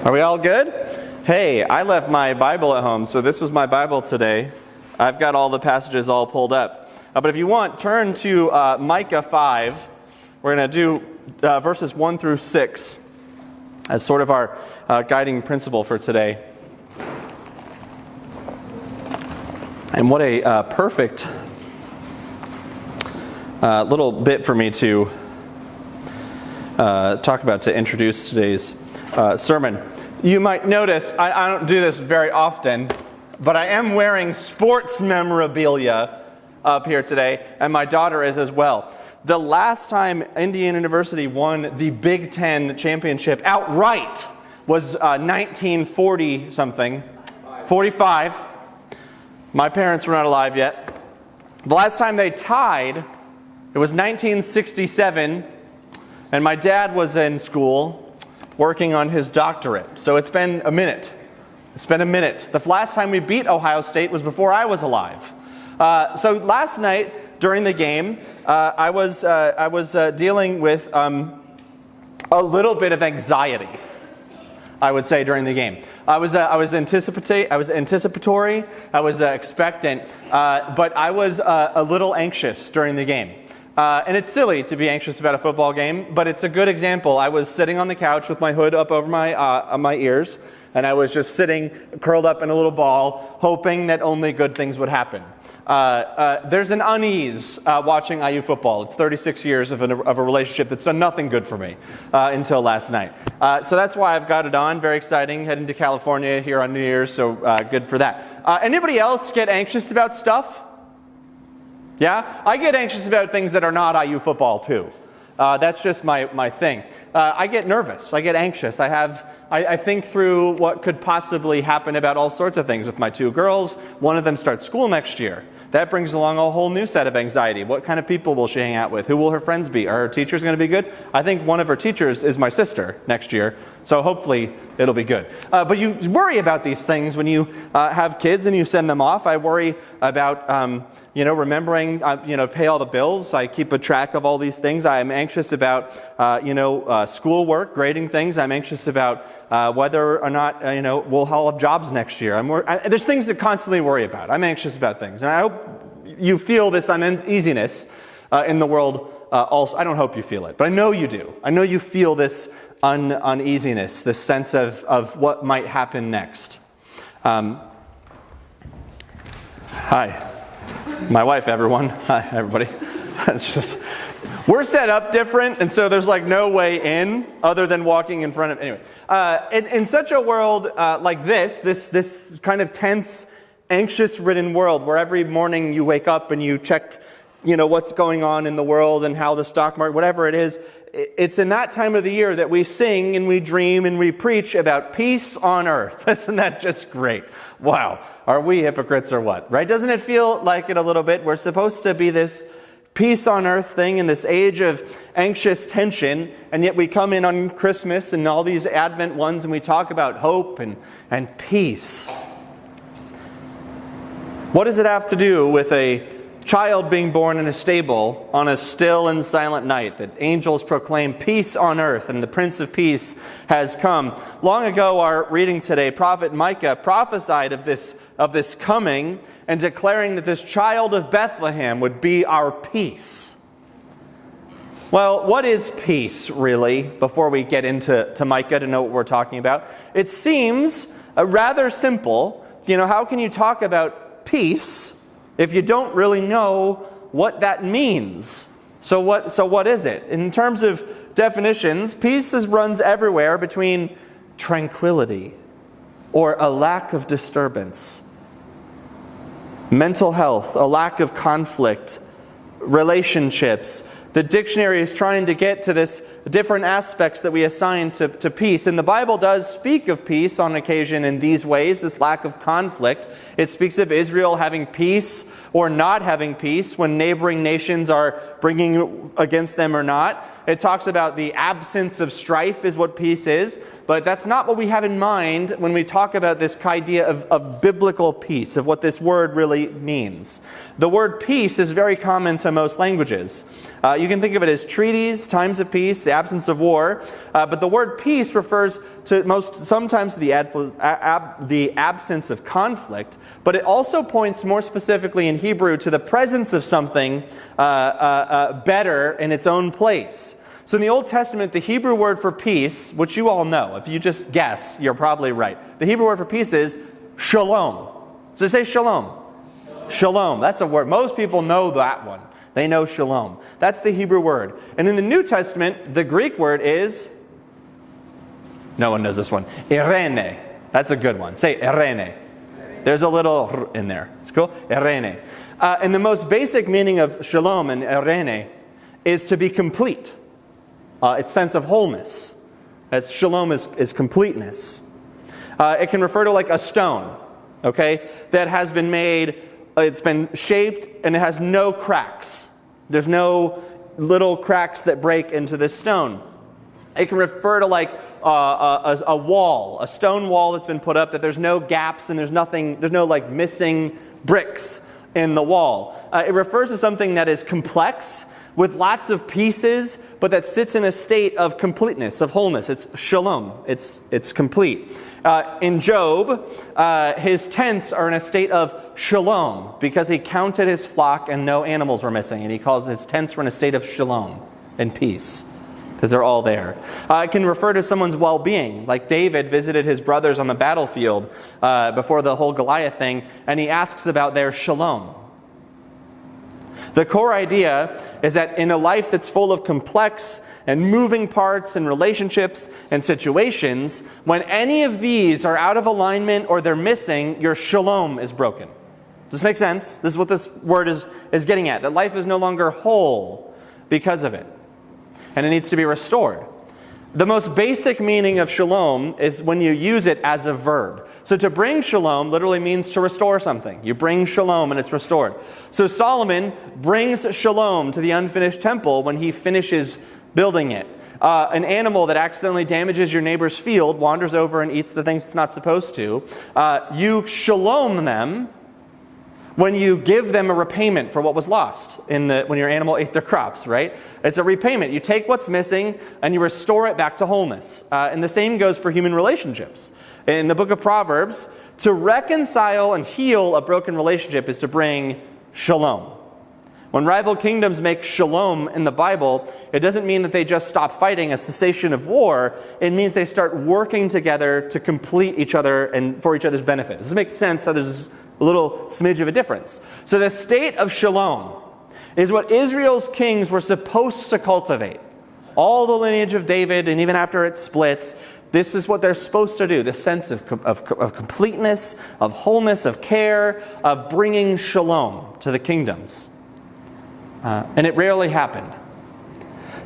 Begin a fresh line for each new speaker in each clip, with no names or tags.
Are we all good? Hey, I left my Bible at home, so this is my Bible today. I've got all the passages all pulled up. But if you want, turn to Micah 5. We're going to do verses 1 through 6 as sort of our guiding principle for today. And what a perfect little bit for me to talk about to introduce today's sermon. You might notice, I don't do this very often, but I am wearing sports memorabilia up here today, and my daughter is as well. The last time Indiana University won the Big Ten championship outright was 1940-something, 45. My parents were not alive yet. The last time they tied, it was 1967, and my dad was in school working on his doctorate. So it's been a minute. The last time we beat Ohio State was before I was alive. So last night during the game, I was dealing with a little bit of anxiety, I would say, during the game. I was anticipatory, I was expectant, but I was a little anxious during the game. And it's silly to be anxious about a football game, but it's a good example. I was sitting on the couch with my hood up over my ears, and I was just sitting curled up in a little ball, hoping that only good things would happen. There's an unease watching IU football. It's 36 years of a relationship that's done nothing good for me until last night. So that's why I've got it on. Very exciting. Heading to California here on New Year's, so good for that. Anybody else get anxious about stuff? Yeah? I get anxious about things that are not IU football too. That's just my thing. I get nervous. I get anxious. I think through what could possibly happen about all sorts of things with my two girls. One of them starts school next year. That brings along a whole new set of anxiety. What kind of people will she hang out with? Who will her friends be? Are her teachers going to be good? I think one of her teachers is my sister next year, so hopefully it'll be good. But you worry about these things when you have kids and you send them off. I worry about remembering pay all the bills. I keep a track of all these things. I'm anxious about schoolwork, grading things. I'm anxious about whether or not we'll all have jobs next year. There's things to constantly worry about. I'm anxious about things, and I hope you feel this uneasiness in the world. Also, I don't hope you feel it, but I know you do. I know you feel this uneasiness, this sense of what might happen next. Hi, my wife, everyone. Hi, everybody. It's just, we're set up different, and so there's like no way in other than walking in front of. Anyway, in such a world like this kind of tense, anxious-ridden world, where every morning you wake up and you check, what's going on in the world and how the stock market, whatever it is. It's in that time of the year that we sing and we dream and we preach about peace on earth. Isn't that just great? Wow. Are we hypocrites or what? Right? Doesn't it feel like it a little bit? We're supposed to be this peace on earth thing in this age of anxious tension, and yet we come in on Christmas and all these Advent ones and we talk about hope and peace. What does it have to do with a child being born in a stable on a still and silent night, that angels proclaim peace on earth and the Prince of Peace has come? Long ago, our reading today, prophet Micah prophesied of this coming and declaring that this child of Bethlehem would be our peace. Well, what is peace, really, before we get into Micah to know what we're talking about? It seems rather simple. How can you talk about peace if you don't really know what that means? So what is it? In terms of definitions, peace runs everywhere between tranquility or a lack of disturbance, mental health, a lack of conflict, relationships. The dictionary is trying to get to this different aspects that we assign to peace. And the Bible does speak of peace on occasion in these ways, this lack of conflict. It speaks of Israel having peace or not having peace when neighboring nations are bringing against them or not. It talks about the absence of strife is what peace is. But that's not what we have in mind when we talk about this idea of biblical peace, of what this word really means. The word peace is very common to most languages. You can think of it as treaties, times of peace, the absence of war. But the word peace refers sometimes to the absence of conflict, but it also points more specifically in Hebrew to the presence of something better in its own place. So in the Old Testament, the Hebrew word for peace, which you all know, if you just guess, you're probably right. The Hebrew word for peace is shalom. So say shalom. Shalom. That's a word. Most people know that one. They know shalom. That's the Hebrew word. And in the New Testament, the Greek word is, no one knows this one, irene. That's a good one. Say irene. There's a little r in there. It's cool? Irene. And the most basic meaning of shalom and irene is to be complete. Its sense of wholeness. As shalom is completeness. It can refer to like a stone, okay, that has been made, it's been shaped, and it has no cracks. There's no little cracks that break into this stone. It can refer to like a wall, a stone wall that's been put up, that there's no gaps and there's no like missing bricks in the wall. It refers to something that is complex, with lots of pieces, but that sits in a state of completeness, of wholeness. It's shalom. It's complete. In Job, his tents are in a state of shalom because he counted his flock and no animals were missing. And he calls his tents were in a state of shalom and peace because they're all there. It can refer to someone's well-being. Like David visited his brothers on the battlefield before the whole Goliath thing, and he asks about their shalom. The core idea is that in a life that's full of complex and moving parts and relationships and situations, when any of these are out of alignment or they're missing, your shalom is broken. Does this make sense? This is what this word is getting at, that life is no longer whole because of it, and it needs to be restored. The most basic meaning of shalom is when you use it as a verb. So to bring shalom literally means to restore something. You bring shalom and it's restored. So Solomon brings shalom to the unfinished temple when he finishes building it. An animal that accidentally damages your neighbor's field wanders over and eats the things it's not supposed to. You shalom them when you give them a repayment for what was lost when your animal ate their crops, right? It's a repayment. You take what's missing and you restore it back to wholeness. And the same goes for human relationships. In the book of Proverbs, to reconcile and heal a broken relationship is to bring shalom. When rival kingdoms make shalom in the Bible, it doesn't mean that they just stop fighting, a cessation of war. It means they start working together to complete each other and for each other's benefit. Does this make sense? So there's a little smidge of a difference. So the state of shalom is what Israel's kings were supposed to cultivate. All the lineage of David, and even after it splits, this is what they're supposed to do. This sense of completeness, of wholeness, of care, of bringing shalom to the kingdoms. And it rarely happened.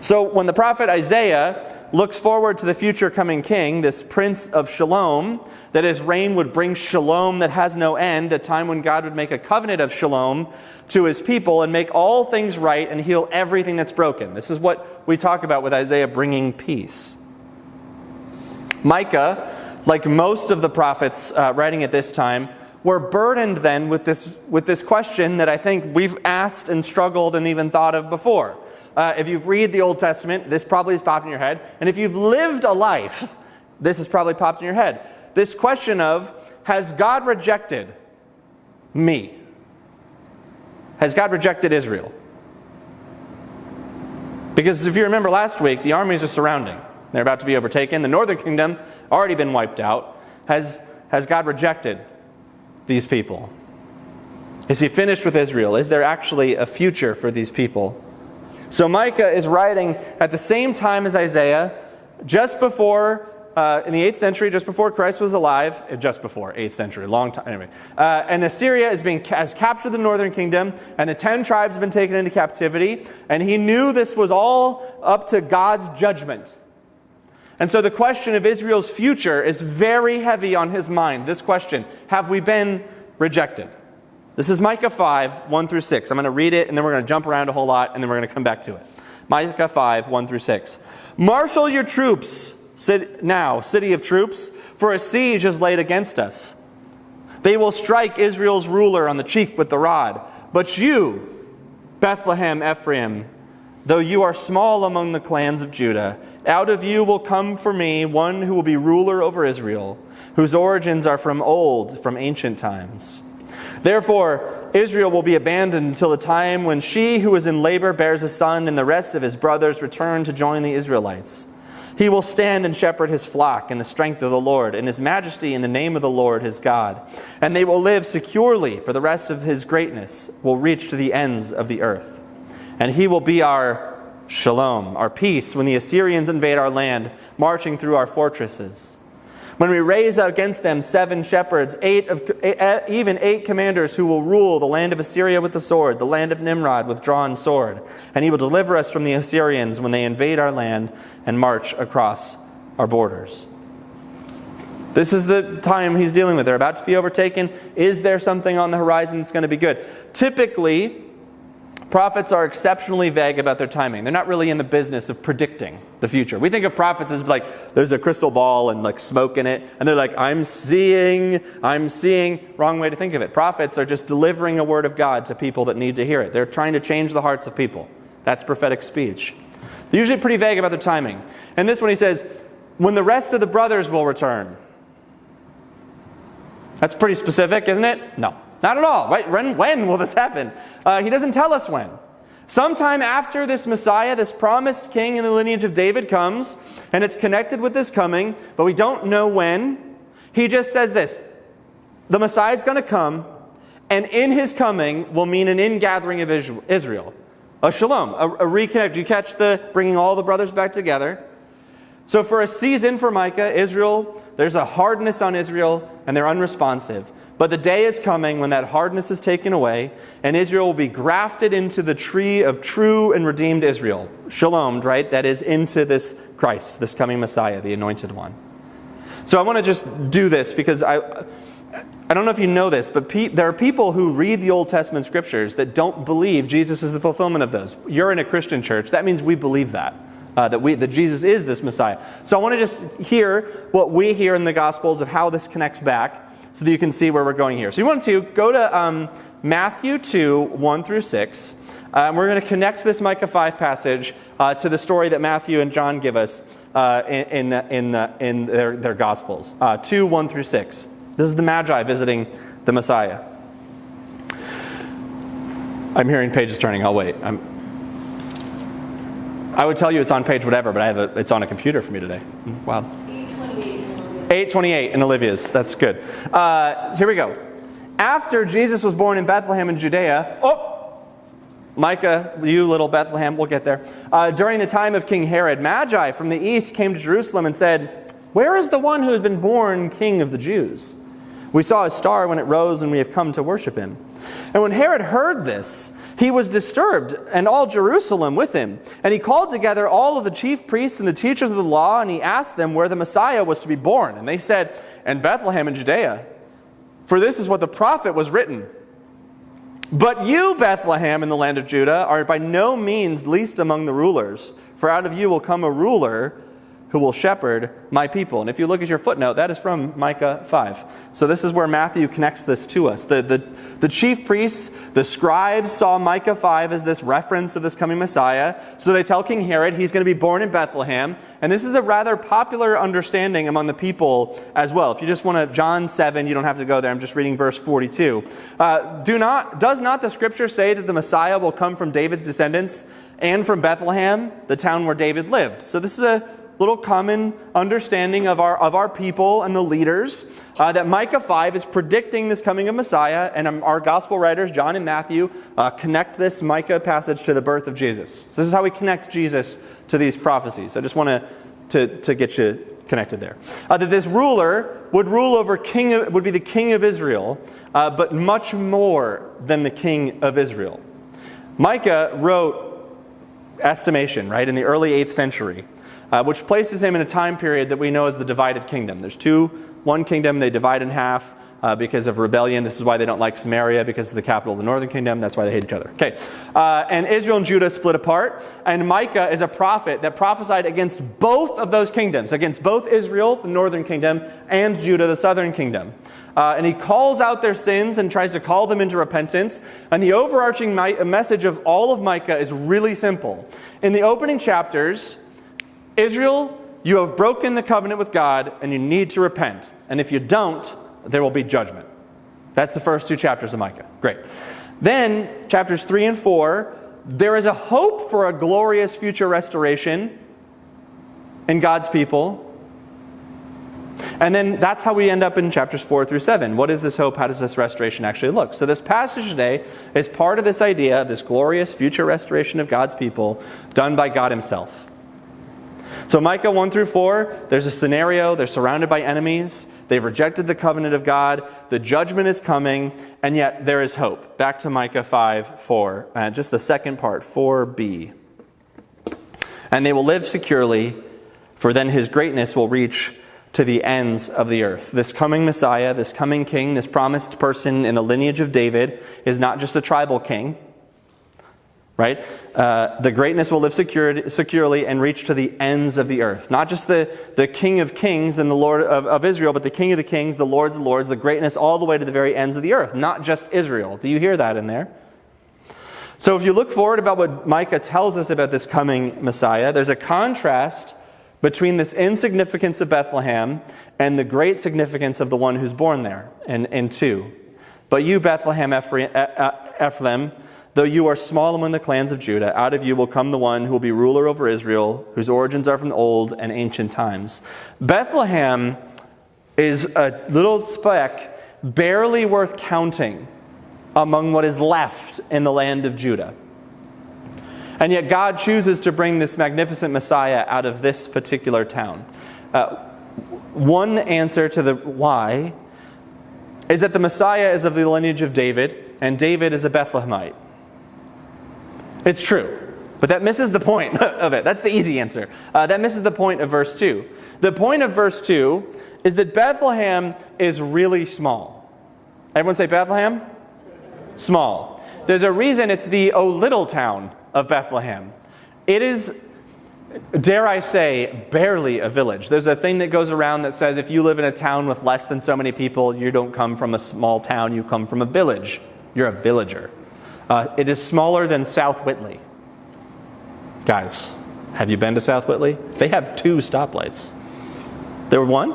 So when the prophet Isaiah looks forward to the future coming king, this prince of shalom, that his reign would bring shalom that has no end, a time when God would make a covenant of shalom to his people and make all things right and heal everything that's broken. This is what we talk about with Isaiah bringing peace. Micah, like most of the prophets writing at this time, were burdened then with this question that I think we've asked and struggled and even thought of before. If you've read the Old Testament, this probably has popped in your head. And if you've lived a life, this has probably popped in your head. This question of, has God rejected me? Has God rejected Israel? Because if you remember last week, the armies are surrounding. They're about to be overtaken. The northern kingdom already been wiped out. Has God rejected these people? Is he finished with Israel? Is there actually a future for these people? So Micah is writing at the same time as Isaiah, just before, in the 8th century, just before Christ was alive, just before 8th century, long time, anyway. And Assyria has captured the northern kingdom, and the 10 tribes have been taken into captivity, and he knew this was all up to God's judgment. And so the question of Israel's future is very heavy on his mind. This question, have we been rejected? This is Micah 5, 1 through 6. I'm going to read it, and then we're going to jump around a whole lot, and then we're going to come back to it. Micah 5, 1 through 6. Marshal your troops now, city of troops, for a siege is laid against us. They will strike Israel's ruler on the cheek with the rod. But you, Bethlehem Ephraim, though you are small among the clans of Judah, out of you will come for me one who will be ruler over Israel, whose origins are from old, from ancient times. Therefore, Israel will be abandoned until the time when she who is in labor bears a son, and the rest of his brothers return to join the Israelites. He will stand and shepherd his flock in the strength of the Lord, in his majesty in the name of the Lord his God. And they will live securely, for the rest of his greatness will reach to the ends of the earth. And he will be our shalom, our peace, when the Assyrians invade our land, marching through our fortresses. When we raise against them 7 shepherds, 8 commanders who will rule the land of Assyria with the sword, the land of Nimrod with drawn sword. And he will deliver us from the Assyrians when they invade our land and march across our borders. This is the time he's dealing with. They're about to be overtaken. Is there something on the horizon that's going to be good? Typically, prophets are exceptionally vague about their timing. They're not really in the business of predicting the future. We think of prophets as like, there's a crystal ball and like smoke in it, and they're like, I'm seeing. Wrong way to think of it. Prophets are just delivering a word of God to people that need to hear it. They're trying to change the hearts of people. That's prophetic speech. They're usually pretty vague about their timing. And this one he says, when the rest of the brothers will return. That's pretty specific, isn't it? No. Not at all. Right? When will this happen? He doesn't tell us when. Sometime after this Messiah, this promised king in the lineage of David comes, and it's connected with this coming, but we don't know when. He just says this: the Messiah is going to come, and in his coming will mean an ingathering of Israel. A shalom, a reconnect. You catch the bringing all the brothers back together? So for a season for Micah, Israel, there's a hardness on Israel, and they're unresponsive. But the day is coming when that hardness is taken away, and Israel will be grafted into the tree of true and redeemed Israel. Shalom, right? That is into this Christ, this coming Messiah, the anointed one. So I want to just do this because I don't know if you know this, but there are people who read the Old Testament scriptures that don't believe Jesus is the fulfillment of those. You're in a Christian church. That means we believe that. That Jesus is this Messiah. So I want to just hear what we hear in the Gospels of how this connects back, so that you can see where we're going here. So you want to go to Matthew 2, 1 through 6. We're going to connect this Micah 5 passage to the story that Matthew and John give us in their Gospels. 2, 1 through 6. This is the Magi visiting the Messiah. I'm hearing pages turning. I'll wait. I would tell you it's on page whatever, but it's on a computer for me today. Wow. 828 in Olivia's. That's good. Here we go. After Jesus was born in Bethlehem in Judea, Micah, you little Bethlehem, we'll get there. During the time of King Herod, Magi from the east came to Jerusalem and said, "Where is the one who has been born King of the Jews? We saw his star when it rose, and we have come to worship him." And when Herod heard this, he was disturbed, and all Jerusalem with him. And he called together all of the chief priests and the teachers of the law, and he asked them where the Messiah was to be born. And they said, "In Bethlehem in Judea. For this is what the prophet was written. But you, Bethlehem, in the land of Judah, are by no means least among the rulers. For out of you will come a ruler who will shepherd my people." And if you look at your footnote, that is from Micah 5. So this is where Matthew connects this to us. The chief priests, the scribes, saw Micah 5 as this reference of this coming Messiah. So they tell King Herod he's going to be born in Bethlehem. And this is a rather popular understanding among the people as well. If you just want to, John 7, you don't have to go there. I'm just reading verse 42. Does not the scripture say that the Messiah will come from David's descendants and from Bethlehem, the town where David lived? So this is a little common understanding of our people and the leaders, that Micah 5 is predicting this coming of Messiah, and our gospel writers, John and Matthew, connect this Micah passage to the birth of Jesus. So this is how we connect Jesus to these prophecies. I just want to get you connected there. That this ruler would rule over would be the king of Israel, but much more than the king of Israel. Micah wrote estimation, right, in the early 8th century. Which places him in a time period that we know as the divided kingdom. There's one kingdom, they divide in half. because of rebellion. This is why they don't like Samaria, because it's the capital of the northern kingdom. That's why they hate each other. Okay, and Israel and Judah split apart, and Micah is a prophet that prophesied against both of those kingdoms, against both Israel, the northern kingdom, and Judah, the southern kingdom. And he calls out their sins and tries to call them into repentance. And the overarching message of all of Micah is really simple. In the opening chapters, Israel, you have broken the covenant with God, and you need to repent. And if you don't, there will be judgment. That's the first 2 chapters of Micah. Great. Then, chapters 3 and 4, there is a hope for a glorious future restoration in God's people. And then that's how we end up in chapters 4 through 7. What is this hope? How does this restoration actually look? So this passage today is part of this idea of this glorious future restoration of God's people done by God himself. So Micah 1 through 4, there's a scenario. They're surrounded by enemies. They've rejected the covenant of God. The judgment is coming, and yet there is hope. Back to Micah 5, 4. Just the second part, 4b. And they will live securely, for then his greatness will reach to the ends of the earth. This coming Messiah, this coming king, this promised person in the lineage of David is not just a tribal king, right? The greatness will live securely and reach to the ends of the earth. Not just the King of kings and the Lord of Israel, but the King of the kings, the Lords of lords, the greatness all the way to the very ends of the earth. Not just Israel. Do you hear that in there? So if you look forward about what Micah tells us about this coming Messiah, there's a contrast between this insignificance of Bethlehem and the great significance of the one who's born there in 2. But you, Bethlehem Ephraim, though you are small among the clans of Judah, out of you will come the one who will be ruler over Israel, whose origins are from old and ancient times. Bethlehem is a little speck, barely worth counting among what is left in the land of Judah. And yet God chooses to bring this magnificent Messiah out of this particular town. One answer to the why is that the Messiah is of the lineage of David, and David is a Bethlehemite. It's true, but that misses the point of it. That's the easy answer. That misses the point of verse 2. The point of verse 2 is that Bethlehem is really small. Everyone say Bethlehem? Small. There's a reason it's the oh little town of Bethlehem. It is, dare I say, barely a village. There's a thing that goes around that says if you live in a town with less than so many people, you don't come from a small town, you come from a village. You're a villager. It is smaller than South Whitley. Guys, have you been to South Whitley? They have 2 stoplights. There were 1?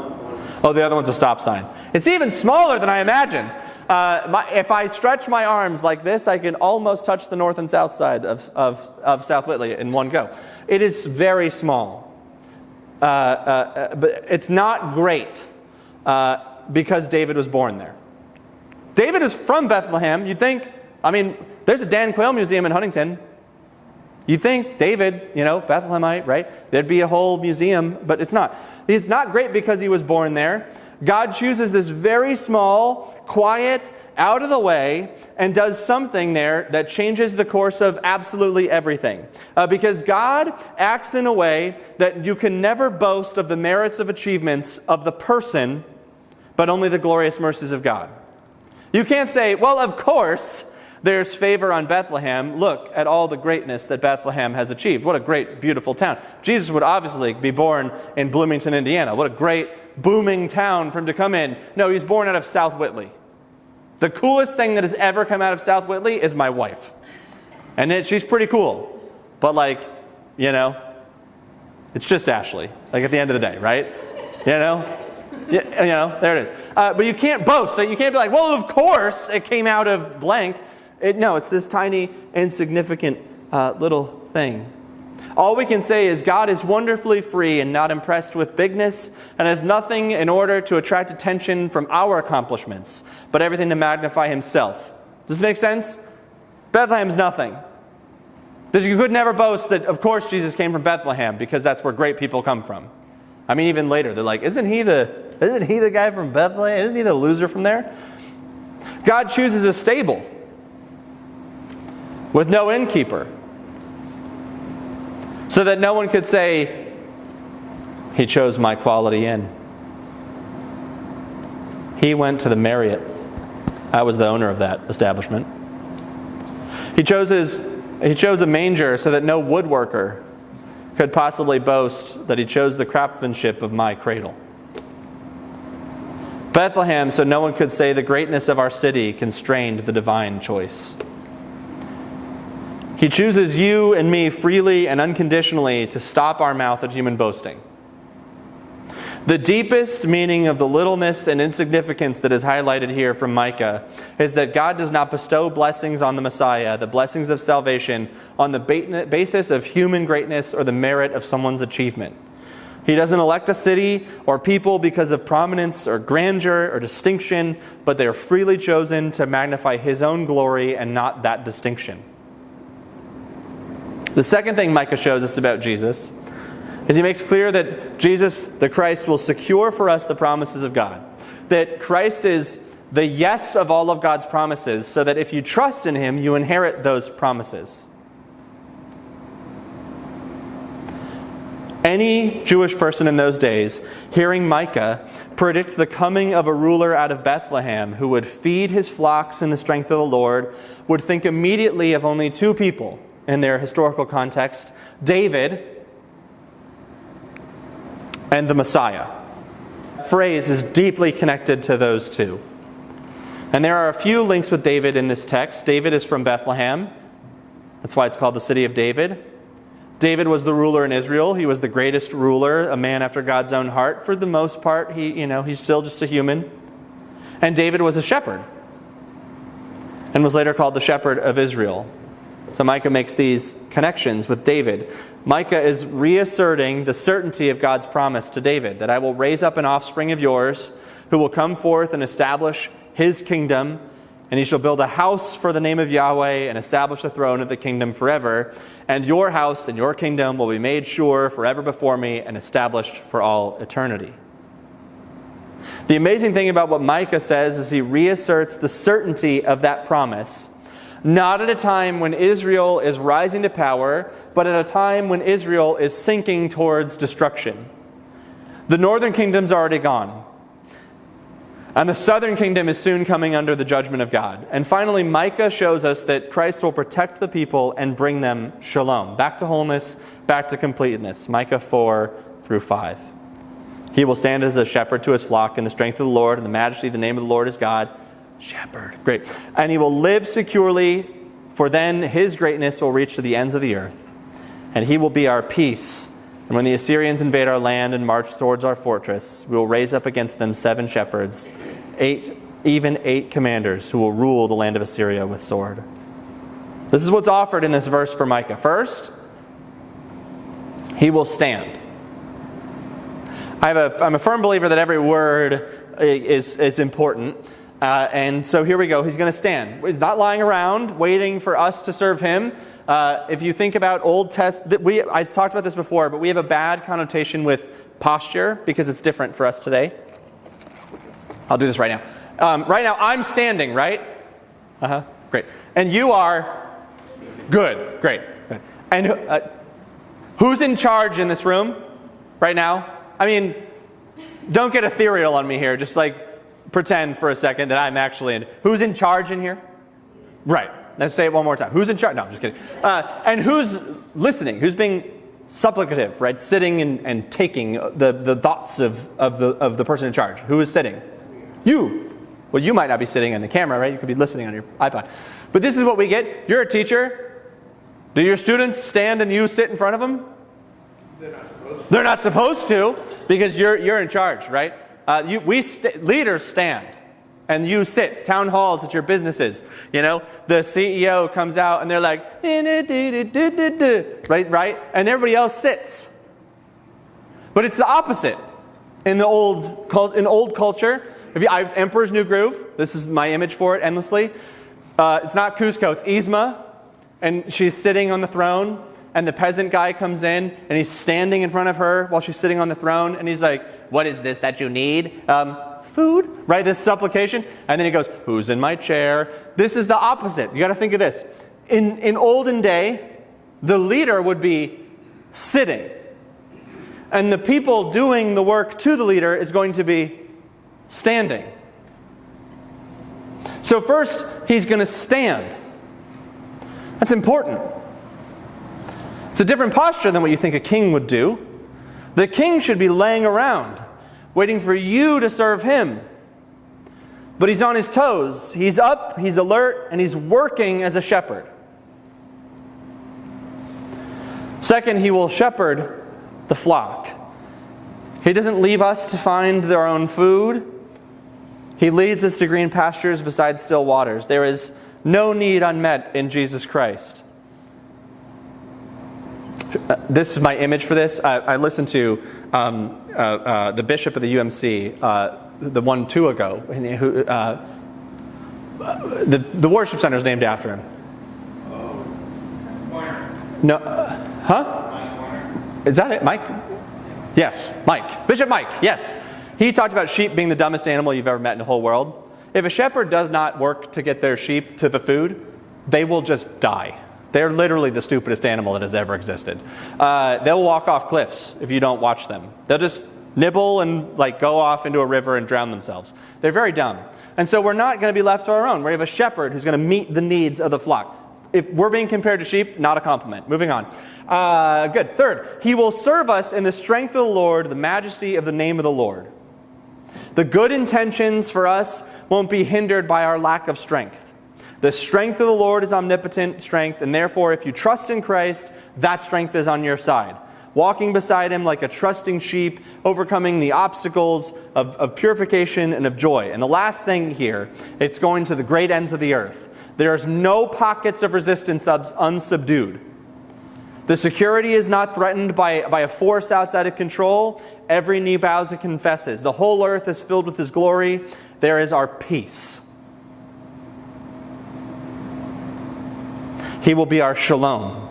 Oh, the other one's a stop sign. It's even smaller than I imagined. If I stretch my arms like this, I can almost touch the north and south side of South Whitley in one go. It is very small. But it's not great because David was born there. David is from Bethlehem. You'd think, there's a Dan Quayle Museum in Huntington. You'd think David, Bethlehemite, right? There'd be a whole museum, but it's not. It's not great because he was born there. God chooses this very small, quiet, out of the way, and does something there that changes the course of absolutely everything. Because God acts in a way that you can never boast of the merits of achievements of the person, but only the glorious mercies of God. You can't say, well, of course, there's favor on Bethlehem. Look at all the greatness that Bethlehem has achieved. What a great, beautiful town. Jesus would obviously be born in Bloomington, Indiana. What a great, booming town for him to come in. No, he's born out of South Whitley. The coolest thing that has ever come out of South Whitley is my wife. And she's pretty cool. But it's just Ashley. At the end of the day, right? There it is. But you can't boast. So you can't be like, well, of course it came out of blank. No, it's this tiny, insignificant little thing. All we can say is God is wonderfully free and not impressed with bigness and has nothing in order to attract attention from our accomplishments, but everything to magnify himself. Does this make sense? Bethlehem's nothing. You could never boast that, of course, Jesus came from Bethlehem because that's where great people come from. Even later, they're like, isn't he the guy from Bethlehem? Isn't he the loser from there? God chooses a stable with no innkeeper, so that no one could say, he chose my quality inn. He went to the Marriott. I was the owner of that establishment. He chose a manger so that no woodworker could possibly boast that he chose the craftsmanship of my cradle. Bethlehem, so no one could say the greatness of our city constrained the divine choice. He chooses you and me freely and unconditionally to stop our mouth of human boasting. The deepest meaning of the littleness and insignificance that is highlighted here from Micah is that God does not bestow blessings on the Messiah, the blessings of salvation, on the basis of human greatness or the merit of someone's achievement. He doesn't elect a city or people because of prominence or grandeur or distinction, but they are freely chosen to magnify His own glory and not that distinction. The second thing Micah shows us about Jesus is he makes clear that Jesus, the Christ, will secure for us the promises of God. That Christ is the yes of all of God's promises, so that if you trust in Him, you inherit those promises. Any Jewish person in those days, hearing Micah predict the coming of a ruler out of Bethlehem who would feed his flocks in the strength of the Lord, would think immediately of only two people in their historical context: David and the Messiah. That phrase is deeply connected to those two. And there are a few links with David in this text. David is from Bethlehem. That's why it's called the city of David. David was the ruler in Israel. He was the greatest ruler, a man after God's own heart. For the most part, he's still just a human. And David was a shepherd and was later called the shepherd of Israel. So Micah makes these connections with David. Micah is reasserting the certainty of God's promise to David, that I will raise up an offspring of yours who will come forth and establish His kingdom, and he shall build a house for the name of Yahweh and establish the throne of the kingdom forever. And your house and your kingdom will be made sure forever before me and established for all eternity. The amazing thing about what Micah says is he reasserts the certainty of that promise, not at a time when Israel is rising to power, but at a time when Israel is sinking towards destruction. The northern kingdom's already gone, and the southern kingdom is soon coming under the judgment of God. And finally, Micah shows us that Christ will protect the people and bring them shalom, back to wholeness, back to completeness. Micah 4-5. He will stand as a shepherd to his flock in the strength of the Lord and the majesty of the name of the Lord is God. Shepherd. Great. And he will live securely, for then his greatness will reach to the ends of the earth. And he will be our peace. And when the Assyrians invade our land and march towards our fortress, we will raise up against them 7 shepherds, 8 commanders who will rule the land of Assyria with sword. This is what's offered in this verse for Micah. First, he will stand. I'm a firm believer that every word is important. And so here we go. He's going to stand. He's not lying around waiting for us to serve him. If you think about Old Testament, I talked about this before, but we have a bad connotation with posture because it's different for us today. I'll do this right now. Right now, I'm standing, right? Great. And you are good. Great. And who's in charge in this room right now? I mean, don't get ethereal on me here. Just pretend for a second that I'm actually in. Who's in charge in here? Right. Let's say it one more time. Who's in charge? No, I'm just kidding. And who's listening? Who's being supplicative, right? Sitting and taking the thoughts of the person in charge. Who is sitting? You. Well, you might not be sitting on the camera, right? You could be listening on your iPod. But this is what we get. You're a teacher. Do your students stand and you sit in front of them? They're not supposed to, because you're in charge, right? Leaders stand and you sit. Town halls at your businesses. The CEO comes out and they're like, right? And everybody else sits. But it's the opposite in old culture. Emperor's New Groove. This is my image for it endlessly. It's not Cusco, it's Yzma. And she's sitting on the throne. And the peasant guy comes in and he's standing in front of her while she's sitting on the throne. And he's like, what is this that you need? Food, right? This supplication. And then he goes, who's in my chair? This is the opposite. You got to think of this. In olden day, the leader would be sitting. And the people doing the work to the leader is going to be standing. So first, he's going to stand. That's important. It's a different posture than what you think a king would do. The king should be laying around, waiting for you to serve him. But he's on his toes. He's up, he's alert, and he's working as a shepherd. Second, he will shepherd the flock. He doesn't leave us to find our own food. He leads us to green pastures beside still waters. There is no need unmet in Jesus Christ. This is my image for this. I listened to the bishop of the UMC, the 2 ago. Who, the worship center is named after him. No, Is that it, Mike? Yes, Mike. Bishop Mike, yes. He talked about sheep being the dumbest animal you've ever met in the whole world. If a shepherd does not work to get their sheep to the food, they will just die. They're literally the stupidest animal that has ever existed. They'll walk off cliffs if you don't watch them. They'll just nibble and go off into a river and drown themselves. They're very dumb. And so we're not going to be left to our own. We have a shepherd who's going to meet the needs of the flock. If we're being compared to sheep, not a compliment. Moving on. Good. Third, he will serve us in the strength of the Lord, the majesty of the name of the Lord. The good intentions for us won't be hindered by our lack of strength. The strength of the Lord is omnipotent strength, and therefore if you trust in Christ, that strength is on your side. Walking beside him like a trusting sheep, overcoming the obstacles of purification and of joy. And the last thing here, it's going to the great ends of the earth. There's no pockets of resistance unsubdued. The security is not threatened by a force outside of control. Every knee bows and confesses. The whole earth is filled with his glory. There is our peace. He will be our shalom.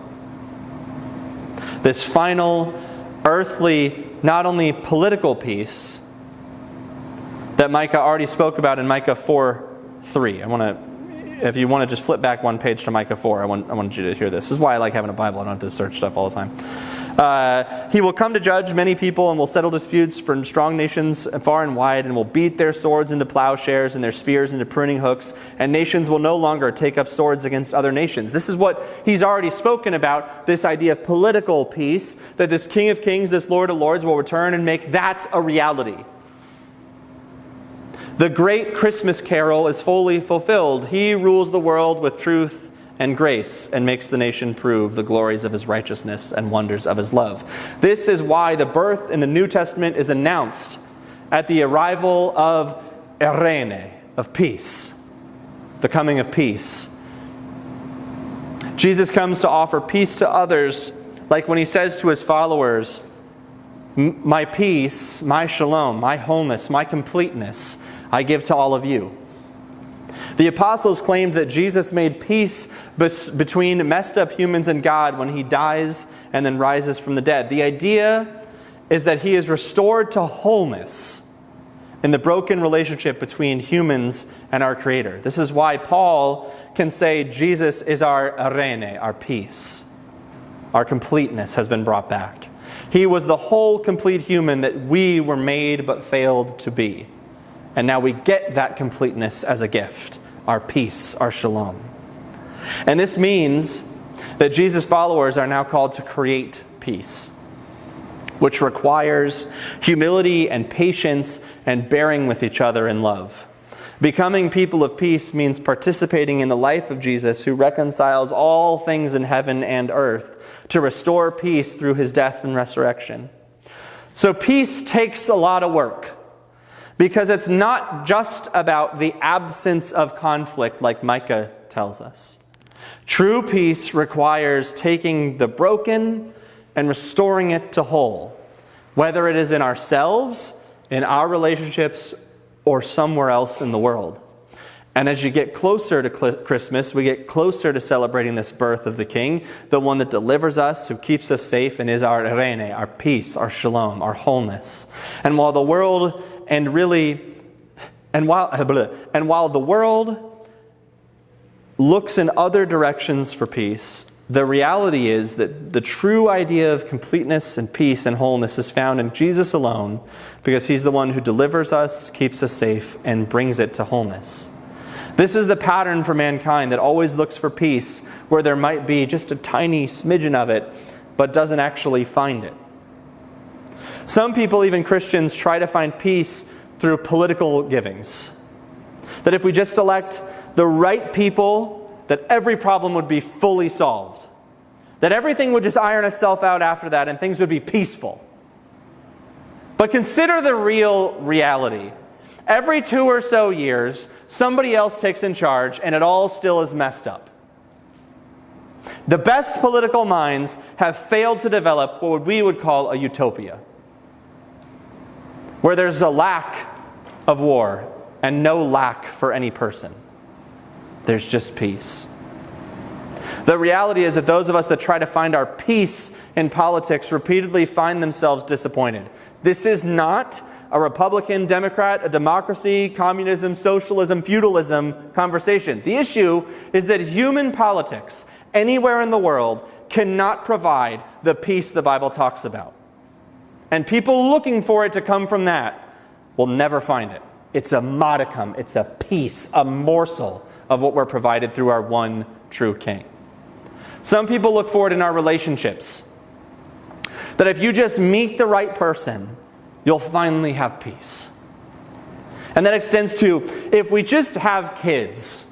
This final earthly, not only political peace that Micah already spoke about in Micah 4:3. If you want to just flip back one page to Micah 4, I want you to hear this. This is why I like having a Bible. I don't have to search stuff all the time. He will come to judge many people and will settle disputes from strong nations far and wide, and will beat their swords into plowshares and their spears into pruning hooks, and nations will no longer take up swords against other nations. This is what he's already spoken about, this idea of political peace, that this King of Kings, this Lord of Lords will return and make that a reality. The great Christmas carol is fully fulfilled. He rules the world with truth and grace and makes the nation prove the glories of his righteousness and wonders of his love. This is why the birth in the New Testament is announced at the arrival of Irene, of peace, the coming of peace. Jesus comes to offer peace to others, like when he says to his followers, my peace, my shalom, my wholeness, my completeness, I give to all of you. The apostles claimed that Jesus made peace between messed up humans and God when he dies and then rises from the dead. The idea is that he is restored to wholeness in the broken relationship between humans and our Creator. This is why Paul can say Jesus is our Irene, our peace. Our completeness has been brought back. He was the whole complete human that we were made but failed to be. And now we get that completeness as a gift, our peace, our shalom. And this means that Jesus' followers are now called to create peace, which requires humility and patience and bearing with each other in love. Becoming people of peace means participating in the life of Jesus, who reconciles all things in heaven and earth to restore peace through his death and resurrection. So peace takes a lot of work. Because it's not just about the absence of conflict like Micah tells us. True peace requires taking the broken and restoring it to whole, whether it is in ourselves, in our relationships, or somewhere else in the world. And as you get closer to Christmas, we get closer to celebrating this birth of the King, the one that delivers us, who keeps us safe, and is our Irene, our peace, our shalom, our wholeness. And while the world while the world looks in other directions for peace, the reality is that the true idea of completeness and peace and wholeness is found in Jesus alone, because he's the one who delivers us, keeps us safe, and brings it to wholeness. This is the pattern for mankind that always looks for peace where there might be just a tiny smidgen of it, but doesn't actually find it. Some people, even Christians, try to find peace through political givings. That if we just elect the right people, that every problem would be fully solved. That everything would just iron itself out after that and things would be peaceful. But consider the real reality. Every 2 or so years, somebody else takes in charge and it all still is messed up. The best political minds have failed to develop what we would call a utopia, where there's a lack of war and no lack for any person. There's just peace. The reality is that those of us that try to find our peace in politics repeatedly find themselves disappointed. This is not a Republican, Democrat, a democracy, communism, socialism, feudalism conversation. The issue is that human politics, anywhere in the world, cannot provide the peace the Bible talks about. And people looking for it to come from that will never find it. It's a modicum, it's a piece, a morsel of what we're provided through our one true King. Some people look for it in our relationships. That if you just meet the right person, you'll finally have peace. And that extends to, if we just have kids,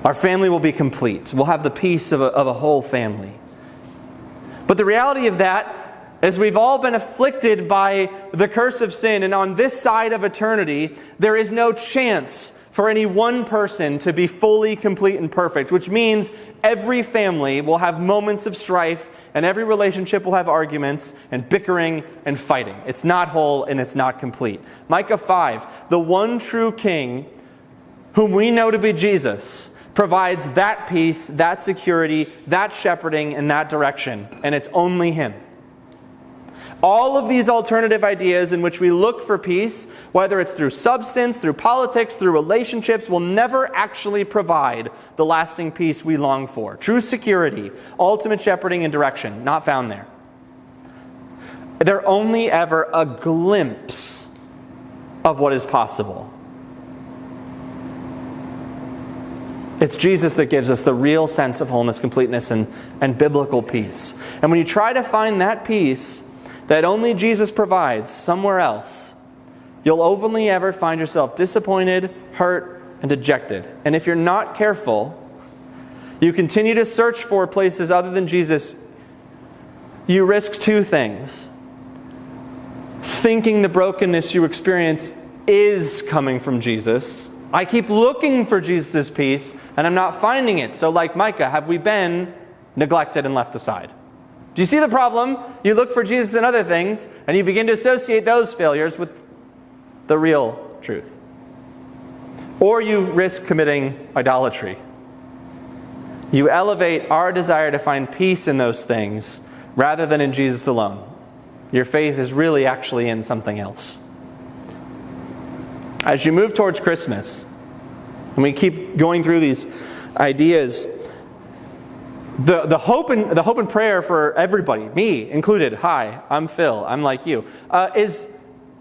our family will be complete. We'll have the peace of a whole family. But the reality of that is we've all been afflicted by the curse of sin, and on this side of eternity, there is no chance for any one person to be fully complete and perfect, which means every family will have moments of strife, and every relationship will have arguments and bickering and fighting. It's not whole and it's not complete. Micah 5, the one true King, whom we know to be Jesus, provides that peace, that security, that shepherding, and that direction. And it's only Him. All of these alternative ideas in which we look for peace, whether it's through substance, through politics, through relationships, will never actually provide the lasting peace we long for. True security, ultimate shepherding and direction, not found there. They're only ever a glimpse of what is possible. It's Jesus that gives us the real sense of wholeness, completeness, and biblical peace. And when you try to find that peace that only Jesus provides somewhere else, you'll only ever find yourself disappointed, hurt, and dejected. And if you're not careful, you continue to search for places other than Jesus, you risk two things. Thinking the brokenness you experience is coming from Jesus. I keep looking for Jesus' peace, and I'm not finding it. So like Micah, have we been neglected and left aside? Do you see the problem? You look for Jesus in other things, and you begin to associate those failures with the real truth. Or you risk committing idolatry. You elevate our desire to find peace in those things rather than in Jesus alone. Your faith is really actually in something else. As you move towards Christmas, and we keep going through these ideas, the hope and prayer for everybody, me included, hi, I'm Phil, I'm like you, is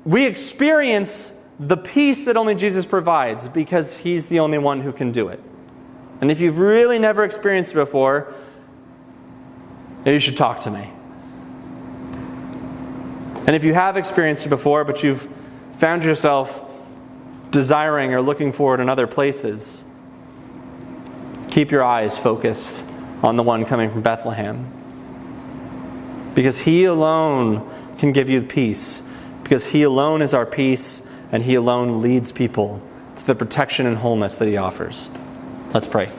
we experience the peace that only Jesus provides because He's the only one who can do it. And if you've really never experienced it before, maybe you should talk to me. And if you have experienced it before, but you've found yourself desiring or looking for it in other places, keep your eyes focused on the one coming from Bethlehem. Because He alone can give you peace. Because He alone is our peace, and He alone leads people to the protection and wholeness that He offers. Let's pray.